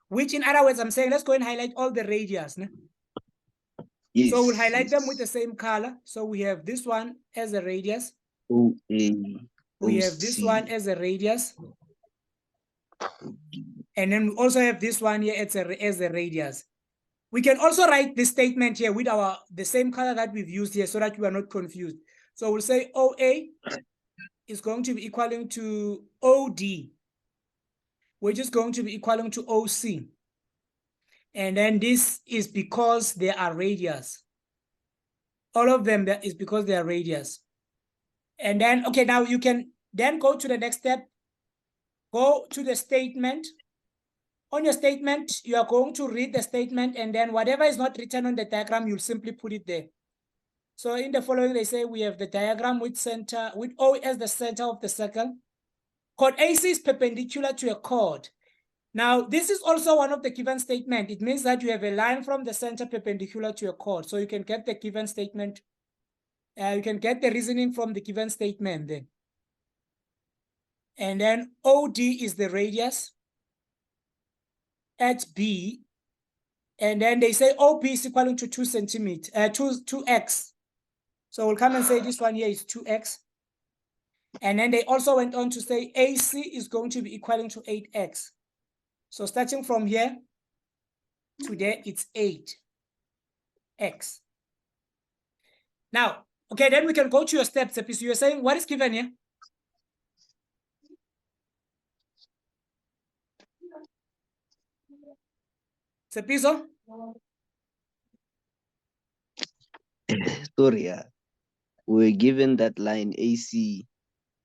which in other words, I'm saying, let's go and highlight all the radius. Ne? Yes. So we'll highlight them with the same color. So we have this one as a radius. OA. We have this one as a radius. And then we also have this one here as a radius. We can also write this statement here with the same color that we've used here so that we are not confused. So we'll say OA is going to be equaling to OD, which is going to be equaling to OC. And then this is because they are radius. All of them is because they are radius. And then, okay, now you can then go to the next step. Go to the statement. On your statement, you are going to read the statement, and then whatever is not written on the diagram, you'll simply put it there. So in the following, they say we have the diagram with O as the center of the circle. Chord AC is perpendicular to a chord. Now, this is also one of the given statement. It means that you have a line from the center perpendicular to a chord. So you can get the given statement. You can get the reasoning from the given statement then. And then OD is the radius at B. And then they say OP is equal to 2x. So we'll come and say this one here is 2x. And then they also went on to say AC is going to be equal to 8x. So starting from here to there, it's 8x. Now, okay, then we can go to your steps. So you're saying what is given here? Sepiso? Sorry, we're given that line AC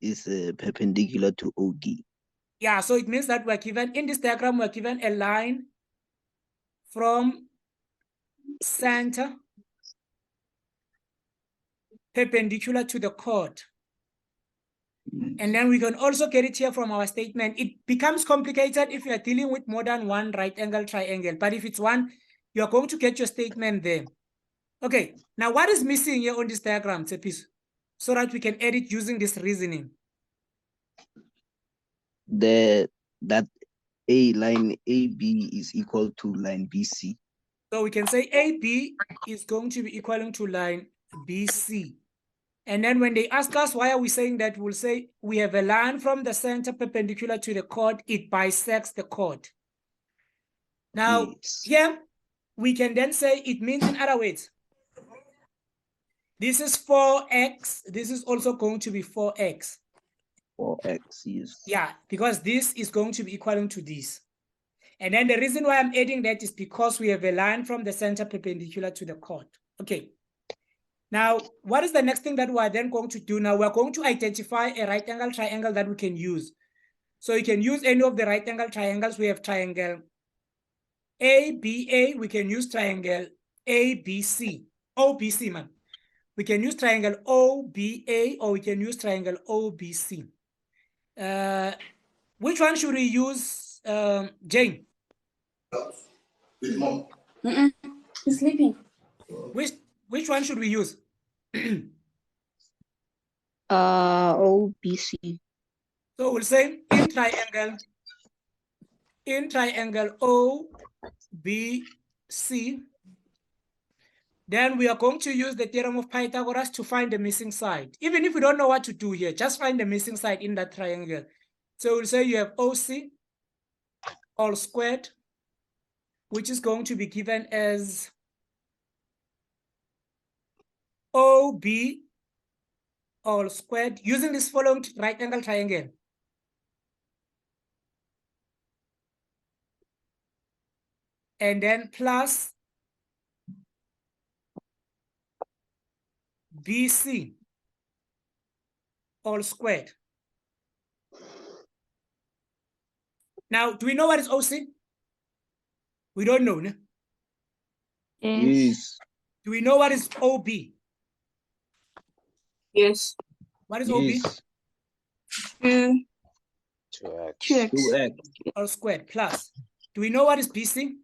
is perpendicular to OD. Yeah, so it means that we're given, in this diagram, we're given a line from center perpendicular to the chord. And then we can also get it here from our statement. It becomes complicated if you are dealing with more than one right angle triangle. But if it's one, you are going to get your statement there. Okay, now what is missing here on this diagram, Tsepiso, so that we can edit using this reasoning? That A line AB is equal to line BC. So we can say AB is going to be equal to line BC. And then when they ask us why are we saying that, we'll say we have a line from the center perpendicular to the chord, it bisects the chord. Now, yes. Here, we can then say it means in other words. This is 4x, this is also going to be 4x. 4x, yes. Yeah, because this is going to be equal to this. And then the reason why I'm adding that is because we have a line from the center perpendicular to the chord. Okay. Now, what is the next thing that we're then going to do now? We're going to identify a right angle triangle that we can use. So you can use any of the right angle triangles. We have triangle ABA. We can use triangle ABC. OBC, man. We can use triangle OBA or we can use triangle OBC. Which one should we use, Jane? He's sleeping. Which one should we use? OBC. So we'll say in triangle OBC, then we are going to use the theorem of Pythagoras to find the missing side. Even if we don't know what to do here, just find the missing side in that triangle. So we'll say you have OC all squared, which is going to be given as OB all squared using this following right angle triangle. And then plus BC all squared. Now, do we know what is OC? We don't know, no? Yes. Do we know what is OB? Yes. What is Yes. OB? 2x. 2x. All squared plus. Do we know what is BC?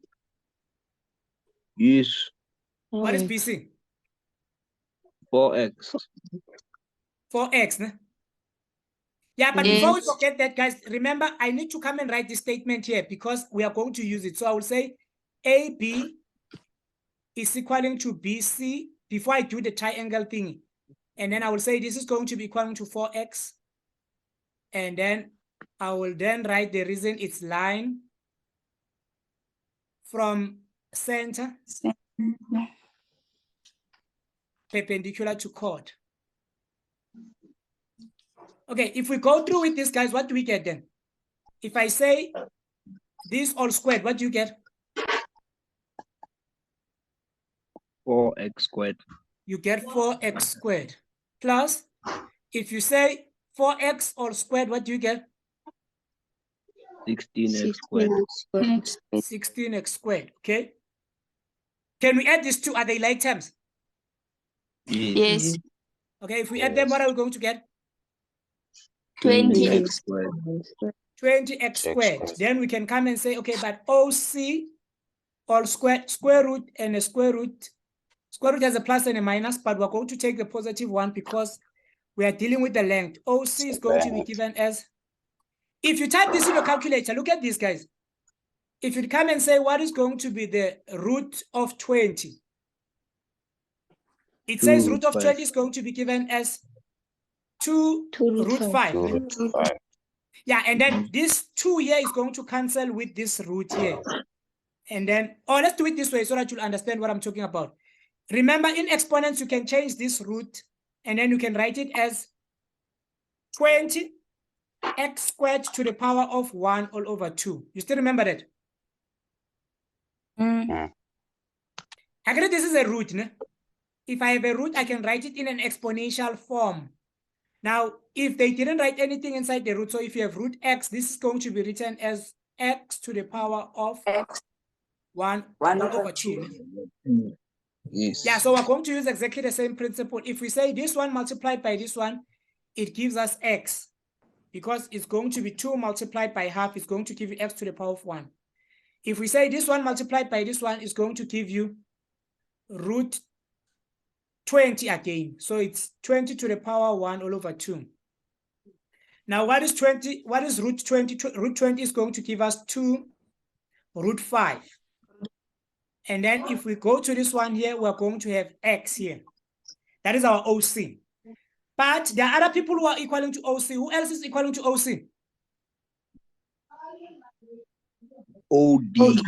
Yes. What is BC? 4x. 4x. Ne? Yeah, but before we Yes. forget that, guys, remember, I need to come and write this statement here because we are going to use it. So I will say AB is equaling to BC before I do the triangle thing. And then I will say this is going to be equaling to 4x. And then I will then write the reason it's line from center perpendicular to chord. Okay, if we go through with this, guys, what do we get then? If I say this all squared, what do you get? 4x squared. You get 4x squared. Plus, if you say 4x all squared, what do you get? 16x squared. 16x squared, okay? Can we add these two? Are they like terms? Yes. Okay, if we add them, what are we going to get? 20x squared. 20x squared. Then we can come and say, okay, but OC all square root and a square root has a plus and a minus, but we're going to take the positive one because we are dealing with the length. OC is going to be given as, if you type this in your calculator, look at this, guys. If you come and say, what is going to be the root of 20? It says root of 20 is going to be given as 2 root 5. Yeah, and then this 2 here is going to cancel with this root here. And then, let's do it this way so that you'll understand what I'm talking about. Remember, in exponents, you can change this root, and then you can write it as 20x squared to the power of 1 all over 2. You still remember that? Actually, this is a root. No? If I have a root, I can write it in an exponential form. Now, if they didn't write anything inside the root, so if you have root x, this is going to be written as x to the power of 1 over 2. Yes. Yeah, so we're going to use exactly the same principle. If we say this one multiplied by this one, it gives us x. Because it's going to be 2 multiplied by half, it's going to give you x to the power of 1. If we say this one multiplied by this one, it's going to give you root 20 again. So it's 20 to the power 1 all over 2. Now, what is 20? What is root 20? Root 20 is going to give us 2 root 5. And then if we go to this one here, we're going to have x here. That is our OC. But there are other people who are equaling to OC. Who else is equaling to OC? OD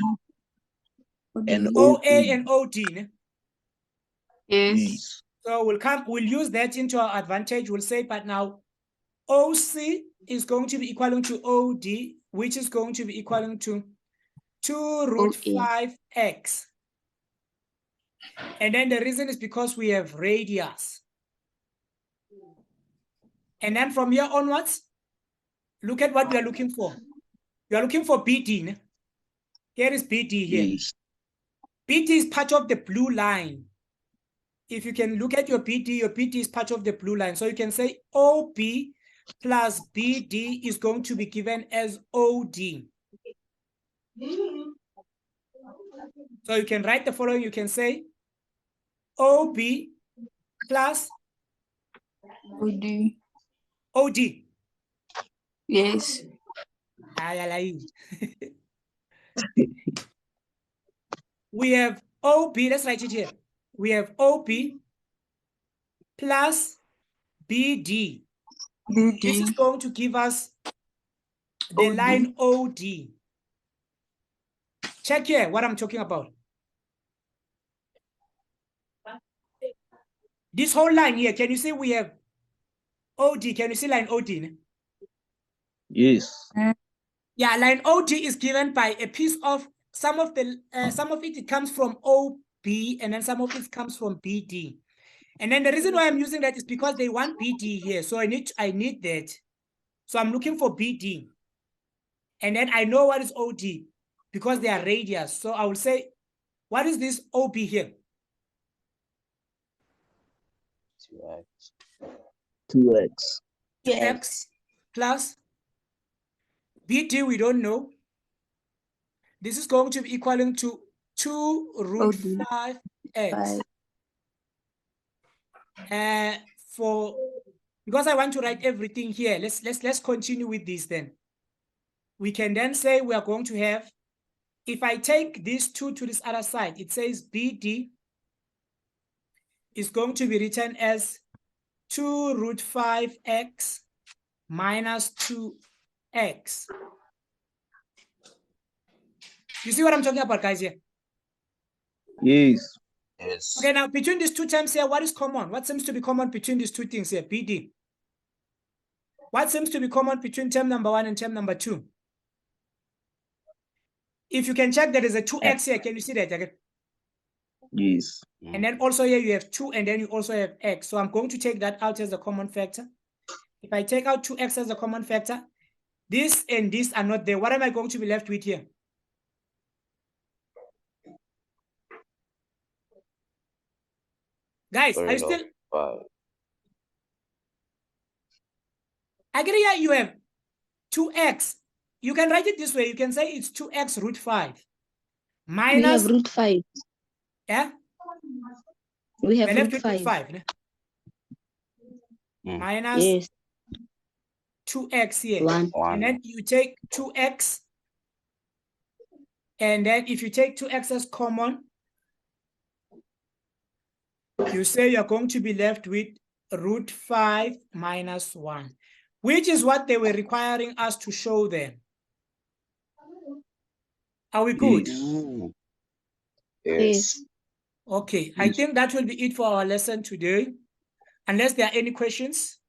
and OA and OD. Yes. So we'll use that into our advantage. We'll say, but now OC is going to be equaling to OD, which is going to be equaling to 2 root 5x. And then the reason is because we have radius. And then from here onwards, look at what we are looking for. We are looking for BD. Here is BD here. Yes. BD is part of the blue line. If you can look at your BD is part of the blue line. So you can say OB plus BD is going to be given as OD. So you can write the following. You can say OB plus OD. Yes. We have OB, let's write it here. We have OB plus BD. This is going to give us the line OD. Check here what I'm talking about. This whole line here, can you see we have OD? Can you see line OD? Yes. Yeah, line OD is given by a piece of some of it comes from OB and then some of it comes from BD. And then the reason why I'm using that is because they want BD here. So I need that. So I'm looking for BD. And then I know what is OD because they are radius. So I will say, what is this OB here? 2x. 2x plus BD we don't know. This is going to be equaling to 2 root 5x. For because I want to write everything here, let's continue with this then. We can then say we are going to have, if I take these two to this other side, it says BD is going to be written as 2 root 5x minus 2x. You see what I'm talking about, guys, here? Yes. Yes. Okay, now between these two terms here, what is common? What seems to be common between these two things here, BD? What seems to be common between term number 1 and term number 2? If you can check, there is a 2x here. Can you see that again? Yes. And then also here you have 2, and then you also have x. So I'm going to take that out as a common factor. If I take out 2x as a common factor, this and this are not there. What am I going to be left with here? Guys, are you still? I get here you have 2x. You can write it this way. You can say it's 2x root 5 minus. We have root 5. Yeah? We have We're left root with 5. Minus Yes. 2x here. 1. And then you take 2x. And then if you take 2x as common, you say you're going to be left with root 5 minus 1, which is what they were requiring us to show them. Are we good? Yes. Okay, I think that will be it for our lesson today. Unless there are any questions.